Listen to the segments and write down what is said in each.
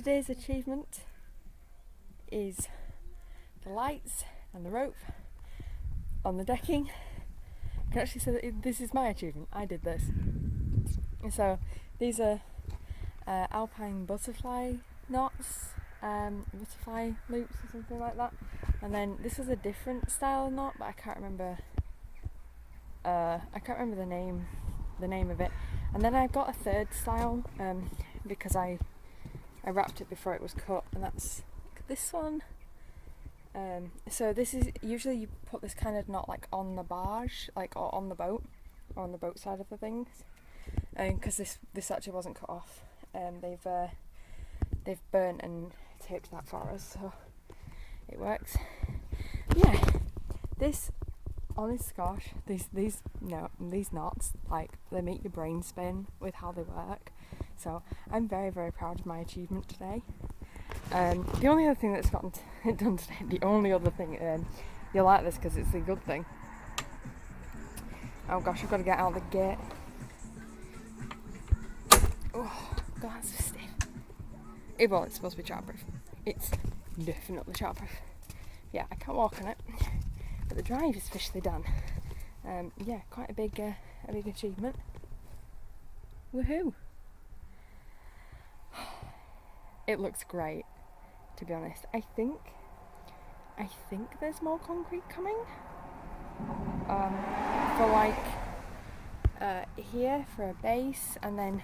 today's achievement is the lights and the rope on the decking. I can actually say that this is my achievement. I did this. So these are alpine butterfly knots, butterfly loops or something like that. And then this was a different style knot, but I can't remember the name of it. And then I've got a third style because I wrapped it before it was cut, and that's this one. So this is usually you put this kind of knot like on the barge, like or on the boat, or on the boat side of the things, because this actually wasn't cut off. They've burnt and taped that for us, so it works. Yeah, this, honest gosh, these knots, like, they make your brain spin with how they work. So I'm very, very proud of my achievement today. The only other thing that's gotten done today, the only other thing, you'll like this because it's the good thing. Oh gosh, I've got to get out of the gate. Oh god, that's so stiff. Well, it's supposed to be childproof. It's definitely childproof. Yeah, I can't walk on it, but the drive is officially done. Yeah, quite a big achievement. Woohoo! It looks great, to be honest. I think there's more concrete coming. For here for a base, and then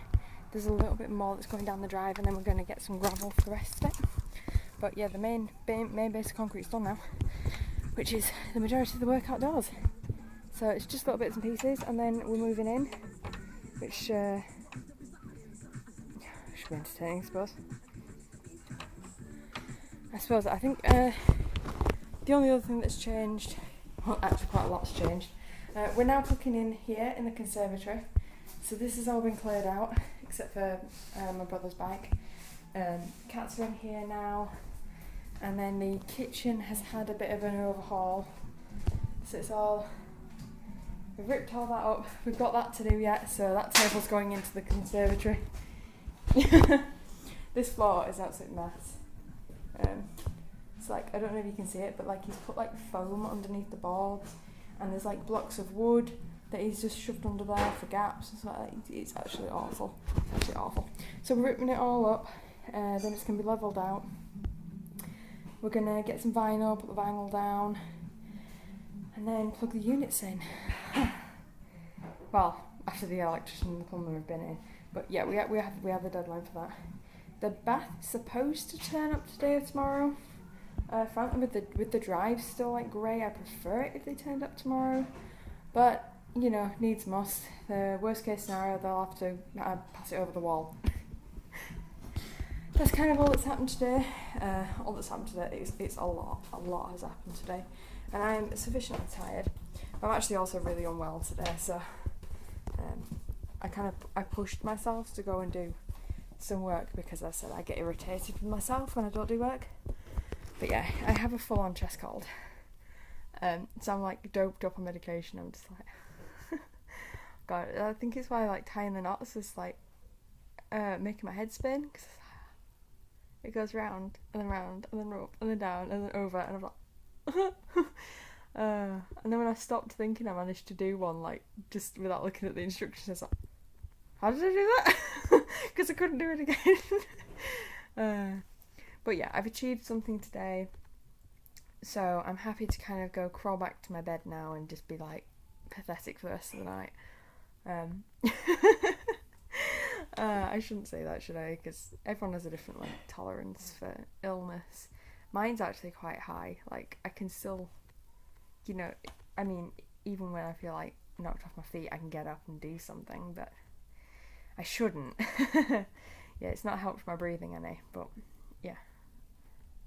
there's a little bit more that's going down the drive, and then we're going to get some gravel for the rest of it. But yeah, the main base of concrete's done now, which is the majority of the work outdoors. So it's just little bits and pieces, and then we're moving in, which should be entertaining, I suppose. I think the only other thing that's changed, well, actually quite a lot's changed. We're now cooking in here in the conservatory. So this has all been cleared out, except for my brother's bike. Cats are in here now. And then the kitchen has had a bit of an overhaul. So we've ripped all that up. We've got that to do yet, so that table's going into the conservatory. This floor is an absolute mess. It's like, I don't know if you can see it, but like he's put like foam underneath the boards, and there's like blocks of wood that he's just shoved under there for gaps and stuff like that. It's actually awful. So we're ripping it all up, then it's going to be levelled out. We're going to get some vinyl, put the vinyl down, and then plug the units in. Well, after the electrician and the plumber have been in. But yeah, we have the deadline for that. The bath's supposed to turn up today or tomorrow. Frankly, with the drive still like grey, I prefer it if they turned up tomorrow. But, you know, needs must. The worst case scenario, they'll have to pass it over the wall. That's kind of all that's happened today. All that's happened today it's a lot. A lot has happened today. And I'm sufficiently tired. I'm actually also really unwell today, so I pushed myself to go and do some work because I said I get irritated with myself when I don't do work. But yeah, I have a full-on chest cold. So I'm like doped up on medication. I'm just like, God, I think it's why like tying the knots is like making my head spin, because it goes round and then round and then up and then down and then over, and I'm like, and then when I stopped thinking, I managed to do one like just without looking at the instructions. I was like, how did I do that? Because I couldn't do it again. But yeah, I've achieved something today, so I'm happy to kind of go crawl back to my bed now and just be like pathetic for the rest of the night. I shouldn't say that, should I? Because everyone has a different like tolerance for illness. Mine's actually quite high. Like, I can still, you know, I mean, even when I feel like knocked off my feet, I can get up and do something, but I shouldn't. Yeah, it's not helped my breathing any, but yeah.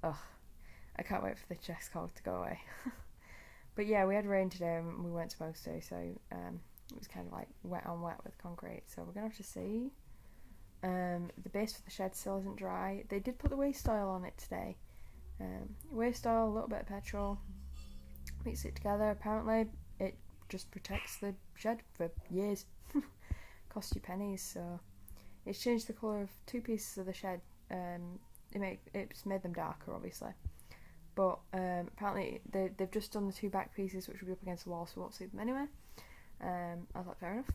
Ugh, I can't wait for the chest cold to go away. But yeah, we had rain today and we weren't supposed to, so it was kind of like wet on wet with concrete, so we're gonna have to see. The base for the shed still isn't dry. They did put the waste oil on it today. Waste oil, a little bit of petrol, mix it together. Apparently it just protects the shed for years. Cost you pennies. So it's changed the colour of two pieces of the shed it's made them darker, obviously. But apparently they've just done the two back pieces, which will be up against the wall, so we won't see them anyway. I was like, fair enough.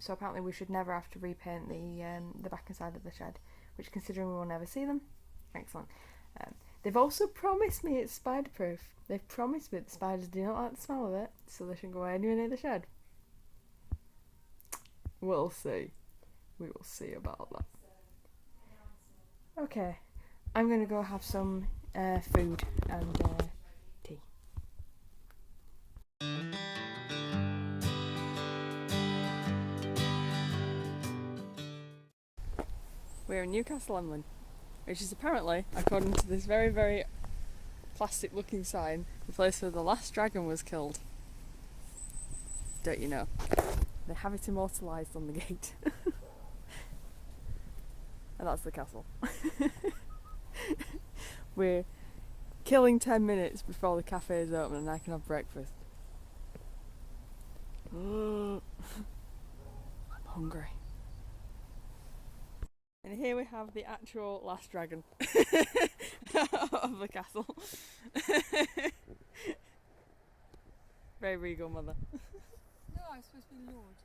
So apparently we should never have to repaint the back and side of the shed, which, considering we will never see them, excellent. They've also promised me it's spider proof. They've promised me that the spiders do not like the smell of it, so they shouldn't go anywhere near the shed. We'll see. We will see about that. Okay, I'm gonna go have some food and tea. We're in Newcastle Emlyn, which is apparently, according to this very, very plastic looking sign, the place where the last dragon was killed. Don't you know? They have it immortalised on the gate. And that's the castle. We're killing 10 minutes before the cafe is open and I can have breakfast. I'm hungry. And here we have the actual last dragon of the castle. Very regal, mother. No, I'm supposed to be Lord.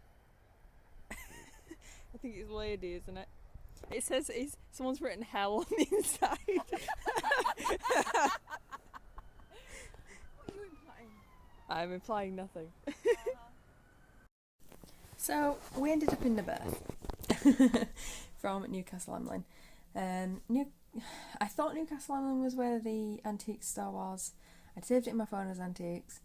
I think it's lady, isn't it? It says someone's written hell on the inside. What are you implying? I'm implying nothing. So we ended up in the berth from Newcastle Emlyn. I thought Newcastle Emlyn was where the antique store was. I'd saved it in my phone as antiques.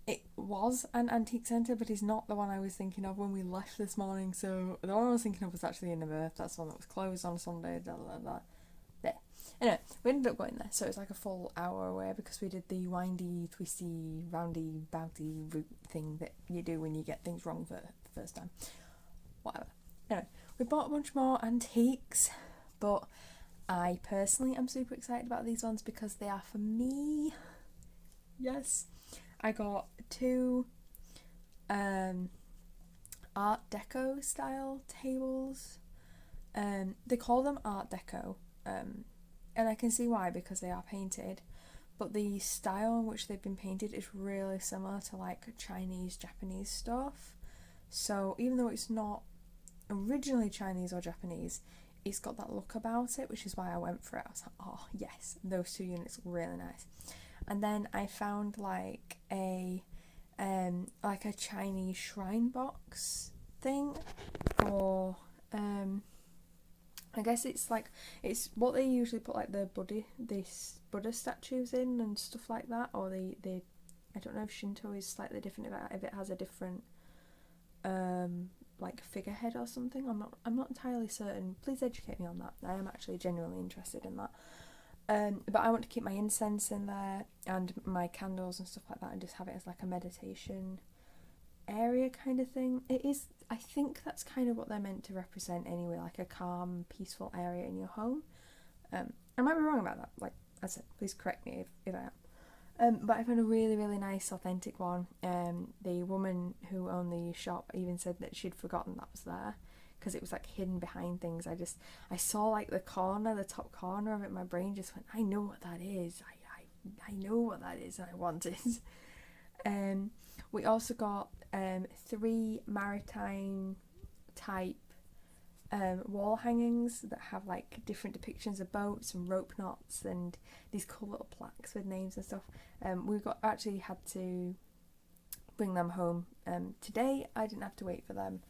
It was an antique centre, but it's not the one I was thinking of when we left this morning. So the one I was thinking of was actually in the berth. That's the one that was closed on Sunday. There. Anyway, we ended up going there. So it was like a full hour away because we did the windy, twisty, roundy, bounty route thing that you do when you get things wrong for the first time. Whatever. Anyway, we bought a bunch more antiques, but I personally am super excited about these ones because they are for me. Yes. I got two Art Deco style tables. They call them Art Deco, and I can see why, because they are painted, but the style in which they've been painted is really similar to like Chinese, Japanese stuff. So even though it's not originally Chinese or Japanese, it's got that look about it, which is why I went for it. I was like, oh yes, those two units look really nice. And then I found like a Chinese shrine box thing for I guess it's what they usually put like the Buddha statues in and stuff like that, or they I don't know if Shinto is slightly different if it has a different like figurehead or something. I'm not entirely certain. Please educate me on that. I am actually genuinely interested in that. But I want to keep my incense in there and my candles and stuff like that, and just have it as like a meditation area kind of thing. It is, I think that's kind of what they're meant to represent anyway, like a calm, peaceful area in your home. I might be wrong about that. Like I said, please correct me if I am. But I found a really, really nice, authentic one. The woman who owned the shop even said that she'd forgotten that was there, because it was like hidden behind things. I saw like the top corner of it. My brain just went, I know what that is. I know what that is, and I want it. We also got 3 maritime type wall hangings that have like different depictions of boats and rope knots and these cool little plaques with names and stuff. We actually had to bring them home today. I didn't have to wait for them,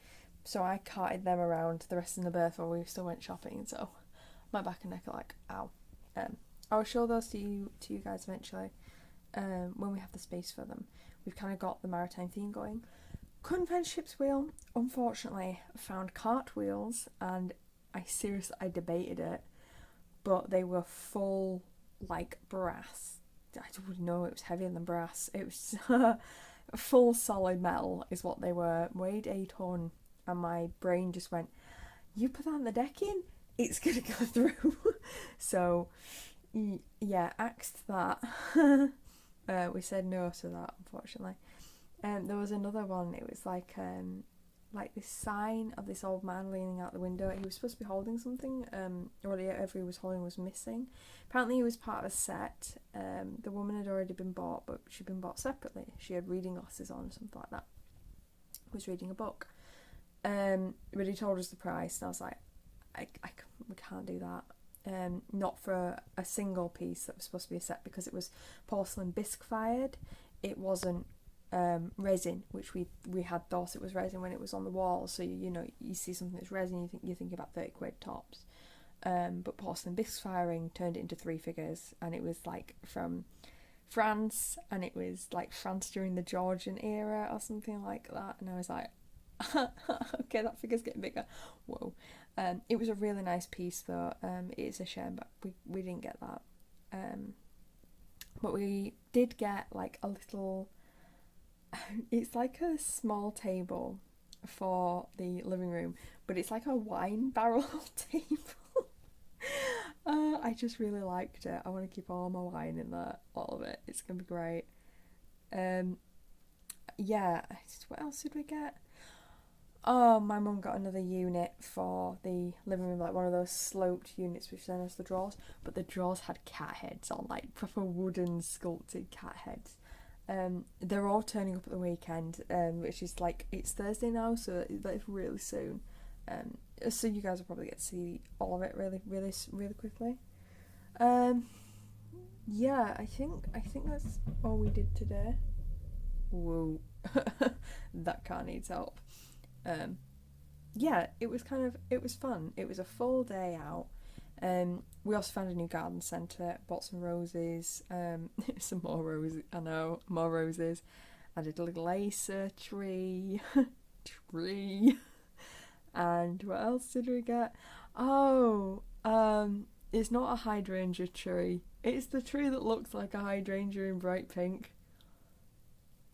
so I carted them around the rest of the berth while we still went shopping. So my back and neck are like, ow. I'll show those to you guys eventually when we have the space for them. We've kind of got the maritime theme going. Couldn't find ship's wheel. Unfortunately, found cartwheels, and I debated it, but they were full like brass. I wouldn't know it was heavier than brass. It was full solid metal is what they were. Weighed a ton, and my brain just went, "You put that on the decking, it's gonna go through." So yeah, axed that. We said no to that, unfortunately. There was another one. It was like like this sign of this old man leaning out the window. He was supposed to be holding something, or whatever he was holding was missing. Apparently he was part of a set. The woman had already been bought, but she'd been bought separately. She had reading glasses on or something like that. Was reading a book. But he told us the price, and I was like, we can't do that. Not for a single piece that was supposed to be a set, because it was porcelain bisque fired. It wasn't resin, which we had thought it was resin when it was on the wall. So you know, you see something that's resin, you think about 30 quid tops. But porcelain bisque firing turned it into 3 figures, and it was like from France, and it was like France during the Georgian era or something like that. And I was like, okay, that figure's getting bigger. Whoa. It was a really nice piece though. It's a shame, but we didn't get that. But we did get like a little, it's like a small table for the living room, but it's like a wine barrel table. I just really liked it. I want to keep all my wine in there, all of it. It's gonna be great. Yeah, what else did we get? Oh, my mum got another unit for the living room, like one of those sloped units which then has the drawers, but the drawers had cat heads on, like proper wooden sculpted cat heads. They're all turning up at the weekend, which is like, it's Thursday now, so it's really soon. So you guys will probably get to see all of it really quickly. Yeah, I think that's all we did today. Whoa, that car needs help. Yeah, it was fun. It was a full day out. We also found a new garden centre, bought some roses, some more roses, I know, more roses. I did a little Acer tree, and what else did we get? Oh, it's not a hydrangea tree. It's the tree that looks like a hydrangea in bright pink.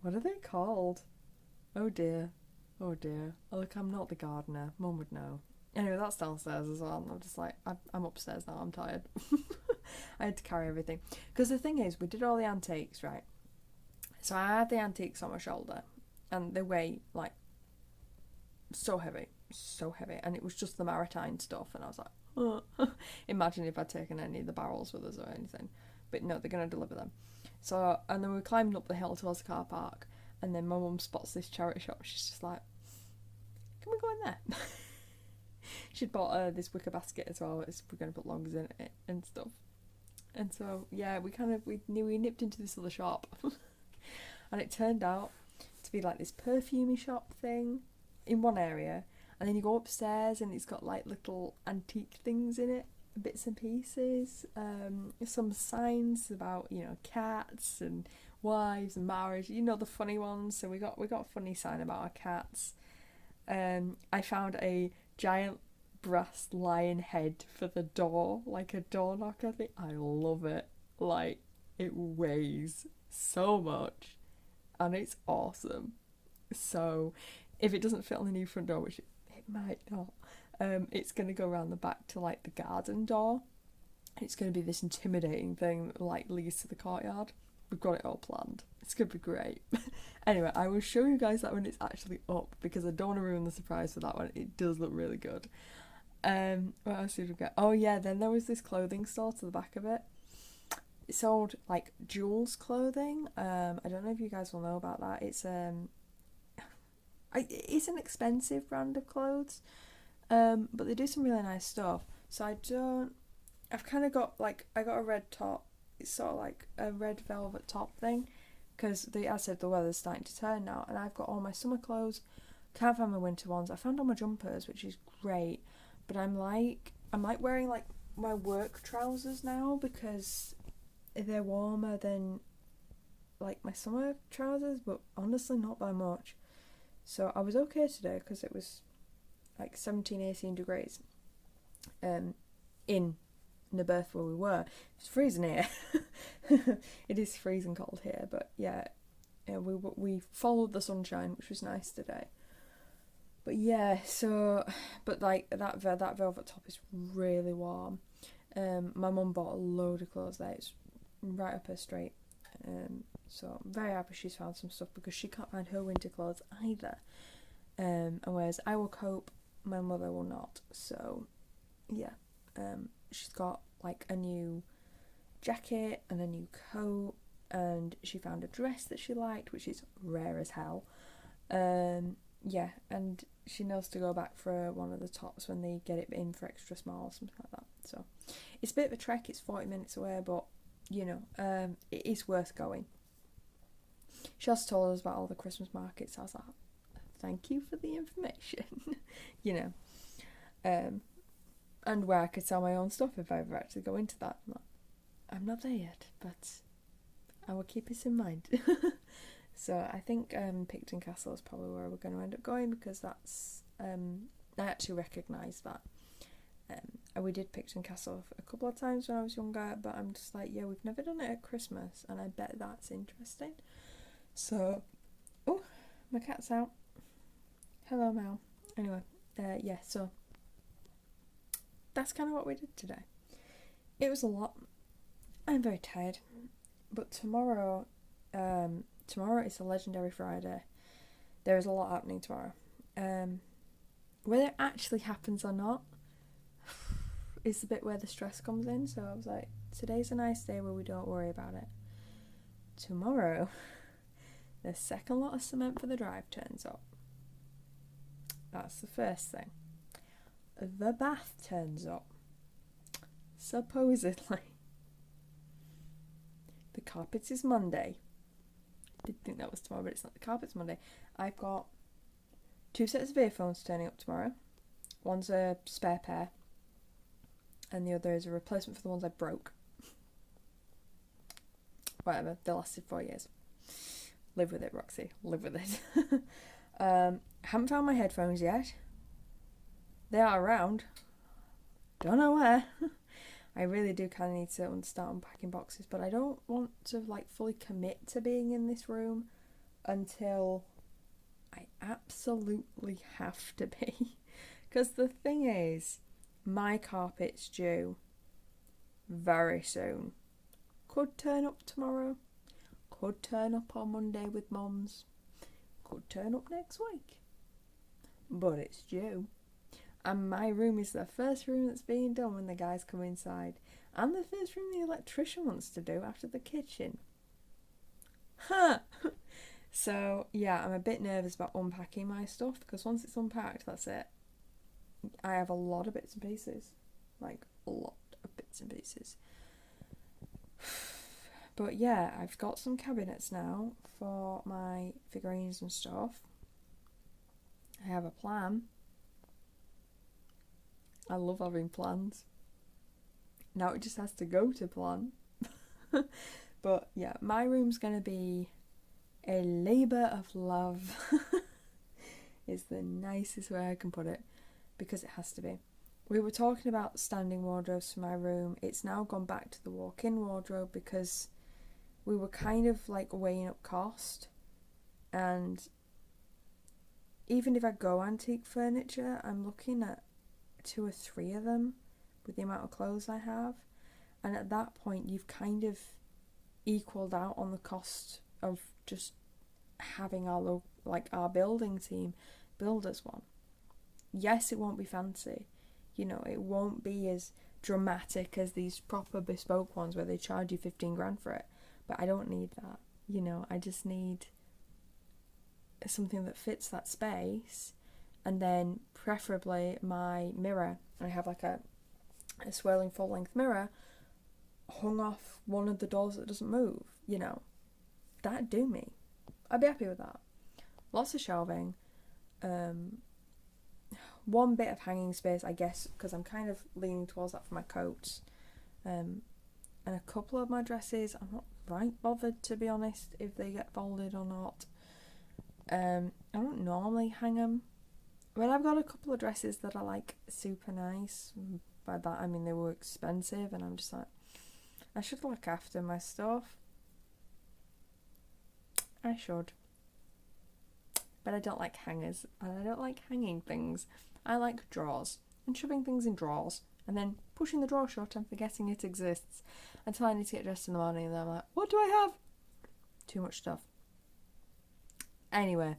What are they called? Oh dear. Oh dear. Oh, look, I'm not the gardener. Mum would know. Anyway, that's downstairs as well. And I'm just like, I'm upstairs now. I'm tired. I had to carry everything. Because the thing is, we did all the antiques, right? So I had the antiques on my shoulder. And they weigh, like, so heavy. So heavy. And it was just the maritime stuff. And I was like, oh. Imagine if I'd taken any of the barrels with us or anything. But no, they're going to deliver them. So, and then we climbed up the hill towards the car park. And then my mum spots this charity shop. She's just like, can we go in there? She'd bought this wicker basket as well. We're going to put longers in it and stuff. And so, yeah, we nipped into this other shop. And it turned out to be like this perfumey shop thing in one area. And then you go upstairs and it's got like little antique things in it, bits and pieces. Some signs about, you know, cats and wives and marriage, you know, the funny ones. So we got a funny sign about our cats. I found a giant brass lion head for the door, like a door knocker thing. I love it. Like, it weighs so much and it's awesome. So if it doesn't fit on the new front door, which it might not, it's going to go around the back to like the garden door. It's going to be this intimidating thing that like leads to the courtyard. We've got it all planned. It's going to be great. Anyway, I will show you guys that when it's actually up, because I don't want to ruin the surprise for that one. It does look really good. What else did we get? Oh yeah, then there was this clothing store to the back of it. It sold like Jules clothing. I don't know if you guys will know about that. It's an expensive brand of clothes, but they do some really nice stuff. So I've kind of got like, I got a red top. It's sort of like a red velvet top thing, because as I said, the weather's starting to turn now, and I've got all my summer clothes. Can't find my winter ones. I found all my jumpers, which is great, but I'm like wearing like my work trousers now because they're warmer than like my summer trousers, but honestly not by much. So I was okay today because it was like 17-18 degrees in the berth where we were. It's freezing here. It is freezing cold here, but yeah, we followed the sunshine, which was nice today. But yeah, so, but like that velvet top is really warm. My mum bought a load of clothes there. It's right up her street. So I'm very happy she's found some stuff, because she can't find her winter clothes either. and whereas I will cope, my mother will not. So yeah, she's got like a new jacket and a new coat, and she found a dress that she liked, which is rare as hell. Yeah, and she knows to go back for one of the tops when they get it in for extra small or something like that. So it's a bit of a trek, it's 40 minutes away, but you know, it is worth going. She also told us about all the Christmas markets. I was like, thank you for the information. You know, and where I could sell my own stuff if I ever actually go into that. I'm not there yet, but I will keep this in mind. So I think Picton Castle is probably where we're going to end up going, because that's I actually recognise that. And we did Picton Castle a couple of times when I was younger, but I'm just like, yeah, we've never done it at Christmas, and I bet that's interesting. So, oh, my cat's out. Hello, Mel. Anyway, yeah, so that's kind of what we did today. It was a lot. I'm very tired, but tomorrow is a legendary Friday. There is a lot happening tomorrow. Whether it actually happens or not is the bit where the stress comes in. So I was like, today's a nice day where we don't worry about it. Tomorrow, the second lot of cement for the drive turns up. That's the first thing. The bath turns up. Supposedly. The carpets is Monday. I did think that was tomorrow, but it's not. The carpet's Monday. I've got 2 sets of earphones turning up tomorrow. One's a spare pair, and the other is a replacement for the ones I broke. Whatever, they lasted 4 years. Live with it, Roxie. Live with it. Haven't found my headphones yet. They are around. Don't know where. I really do kind of need to start unpacking boxes, but I don't want to like fully commit to being in this room until I absolutely have to be. Because the thing is, my carpet's due very soon. Could turn up tomorrow. Could turn up on Monday with Mums. Could turn up next week. But it's due. And my room is the first room that's being done when the guys come inside. And the first room the electrician wants to do after the kitchen. Huh! So, yeah, I'm a bit nervous about unpacking my stuff, because once it's unpacked, that's it. I have a lot of bits and pieces. Like, a lot of bits and pieces. But yeah, I've got some cabinets now for my figurines and stuff. I have a plan. I love having plans. Now it just has to go to plan. But yeah, my room's going to be a labour of love. Is the nicest way I can put it, because it has to be. We were talking about standing wardrobes for my room. It's now gone back to the walk-in wardrobe, because we were kind of like weighing up cost, and even if I go antique furniture, I'm looking at 2 or 3 of them with the amount of clothes I have, and at that point you've kind of equaled out on the cost of just having our building team build us one. Yes, it won't be fancy, you know, it won't be as dramatic as these proper bespoke ones where they charge you 15 grand for it, but I don't need that, you know. I just need something that fits that space. And then preferably my mirror. I have like a swirling full length mirror hung off one of the doors that doesn't move, you know. That'd do me. I'd be happy with that. Lots of shelving. One bit of hanging space, I guess, because I'm kind of leaning towards that for my coats. And a couple of my dresses, I'm not right bothered, to be honest, if they get folded or not. I don't normally hang them. Well, I've got a couple of dresses that are like super nice. By that I mean they were expensive, and I'm just like, I should look after my stuff. I should. But I don't like hangers, and I don't like hanging things. I like drawers, and shoving things in drawers, and then pushing the drawer shut and forgetting it exists until I need to get dressed in the morning, and then I'm like, what do I have? Too much stuff. Anyway,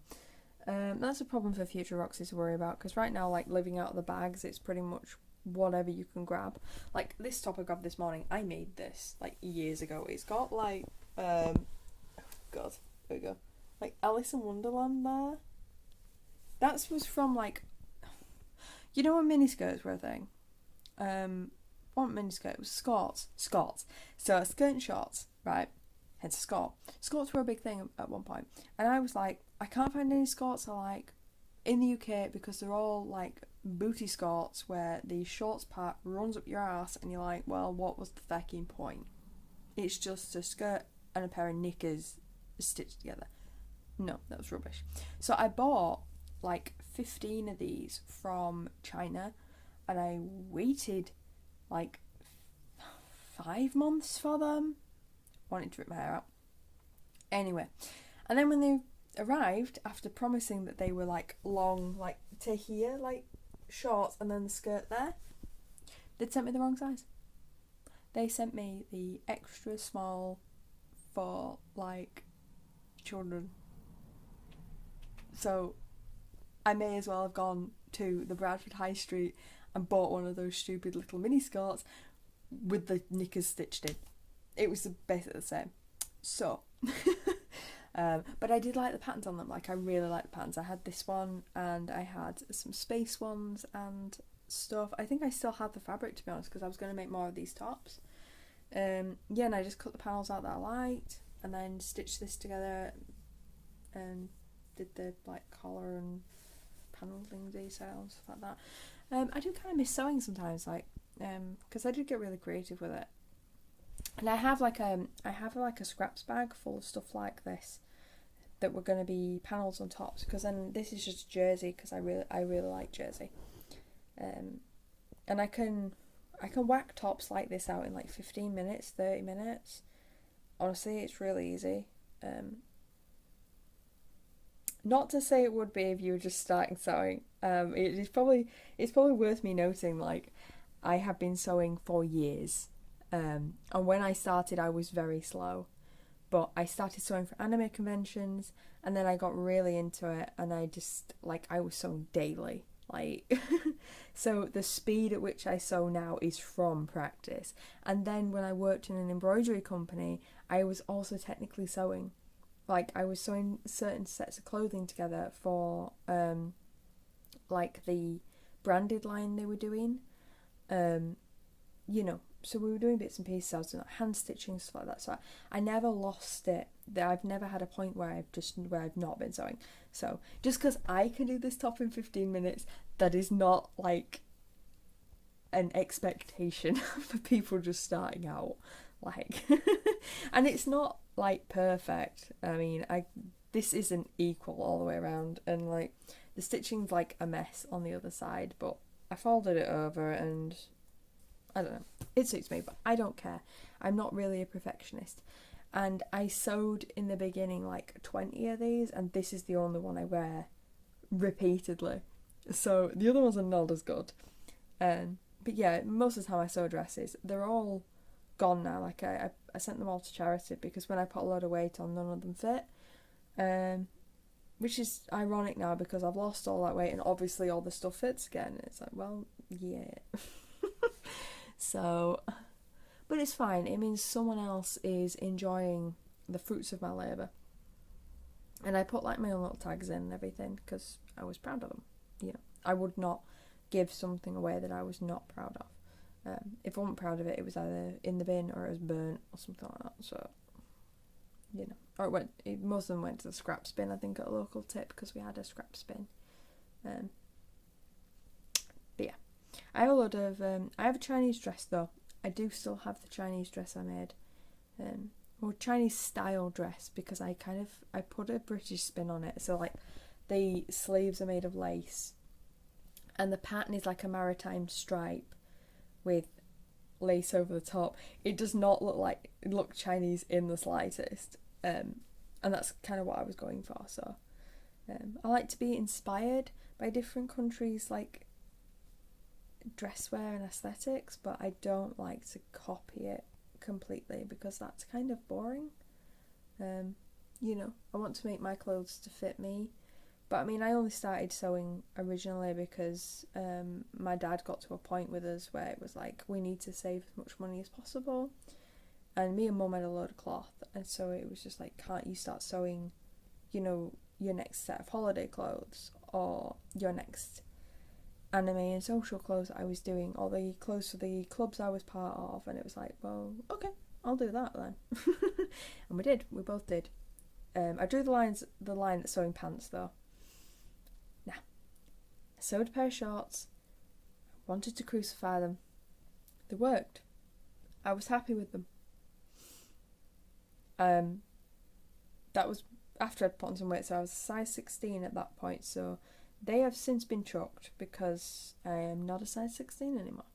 That's a problem for future Roxy to worry about, because right now, like, living out of the bags, it's pretty much whatever you can grab. Like, this top I grabbed this morning, I made this, like, years ago. It's got, like, God, there we go. Like, Alice in Wonderland there. That was from, like, you know when miniskirts were a thing? What miniskirt? It was skirts. So, skirt and shorts, right? Hence skirt. Skirts were a big thing at one point. And I was like, I can't find any skirts I like in the UK, because they're all like booty skirts where the shorts part runs up your ass and you're like, well, what was the fucking point? It's just a skirt and a pair of knickers stitched together. No, that was rubbish. So I bought like 15 of these from China, and I waited like 5 months for them. Wanted to rip my hair out. Anyway, and then when they arrived, after promising that they were like long, like to here, like shorts, and then the skirt there, they'd sent me the wrong size. They sent me the extra small for like children. So I may as well have gone to the Bradford High Street and bought one of those stupid little mini skirts with the knickers stitched in. It was basically the same. So but I did like the patterns on them. Like, I really like the patterns. I had this one, and I had some space ones and stuff. I think I still had the fabric, to be honest, because I was going to make more of these tops. And I just cut the panels out that I liked, and then stitched this together and did the like collar and panel thing details, stuff like that. I do kind of miss sewing sometimes, like, because I did get really creative with it. And I have like a scraps bag full of stuff like this that were going to be panels on tops, because then this is just jersey, because I really like jersey. And I can whack tops like this out in like 15 minutes, 30 minutes. Honestly, it's really easy. Not to say it would be if you were just starting sewing. It's probably worth me noting, like, I have been sewing for years. And when I started, I was very slow. But I started sewing for anime conventions, and then I got really into it, and I just, like, I was sewing daily. Like, so the speed at which I sew now is from practice. And then when I worked in an embroidery company, I was also technically sewing. Like, I was sewing certain sets of clothing together for, like, the branded line they were doing. So we were doing bits and pieces. I was doing like hand stitching, stuff like that. So I never lost it. I've never had a point where I've not been sewing. So just because I can do this top in 15 minutes, that is not like an expectation for people just starting out. Like, and it's not like perfect. I mean, this isn't equal all the way around, and like the stitching's like a mess on the other side. But I folded it over, and I don't know. It suits me, but I don't care. I'm not really a perfectionist. And I sewed in the beginning like 20 of these, and this is the only one I wear repeatedly. So the other ones are not as good. But yeah, most of the time I sew dresses. They're all gone now. Like, I sent them all to charity, because when I put a load of weight on, none of them fit. Which is ironic now, because I've lost all that weight and obviously all the stuff fits again. It's like, well, yeah. So, but it's fine. It means someone else is enjoying the fruits of my labour. And I put like my own little tags in and everything, because I was proud of them. I would not give something away that I was not proud of. If I wasn't proud of it, it was either in the bin or it was burnt or something like that. So, or most of them went to the scraps bin, I think, at a local tip, because we had a scraps bin. But yeah. I have a lot of, I have a Chinese dress though. I do still have the Chinese dress I made. Or Chinese style dress, because I put a British spin on it. So like, the sleeves are made of lace, and the pattern is like a maritime stripe with lace over the top. It does not look Chinese in the slightest. And that's kind of what I was going for. So I like to be inspired by different countries, like, dresswear and aesthetics, but I don't like to copy it completely, because that's kind of boring. I want to make my clothes to fit me, But I mean, I only started sewing originally because my dad got to a point with us where it was like, we need to save as much money as possible. And me and mum had a load of cloth, and so it was just like, can't you start sewing, you know, your next set of holiday clothes or your next anime and social clothes that I was doing, or the clothes for the clubs I was part of. And it was like, well, okay, I'll do that then. And we did. We both did. I drew the line at sewing pants though. Nah. I sewed a pair of shorts. I wanted to crucify them. They worked. I was happy with them. That was after I'd put on some weight, so I was a size 16 at that point, so they have since been chucked because I am not a size 16 anymore.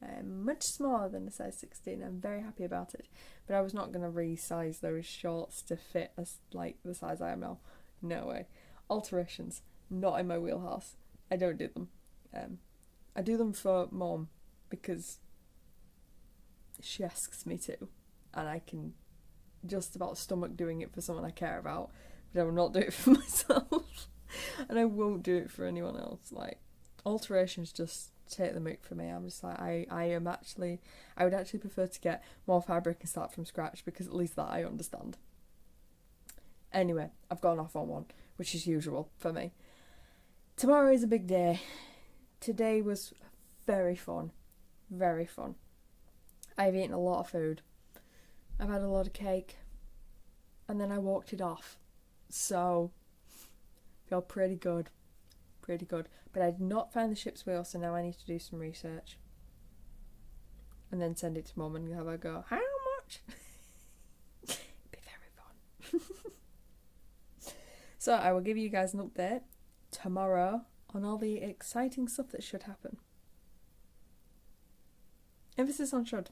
I am much smaller than a size 16. I'm very happy about it, but I was not going to resize those shorts to fit as like the size I am now. No way. Alterations, not in my wheelhouse. I don't do them. I do them for mom because she asks me to, and I can just about stomach doing it for someone I care about, but I will not do it for myself. And I won't do it for anyone else. Like, alterations just take the mick for me. I'm just like, I would actually prefer to get more fabric and start from scratch, because at least that I understand. Anyway, I've gone off on one, which is usual for me. Tomorrow is a big day. Today was very fun. Very fun. I've eaten a lot of food. I've had a lot of cake. And then I walked it off. So, feel pretty good. Pretty good. But I did not find the ship's wheel, so now I need to do some research. And then send it to mum and have her go, how much? It'd be very fun. So I will give you guys an update tomorrow on all the exciting stuff that should happen. Emphasis on should.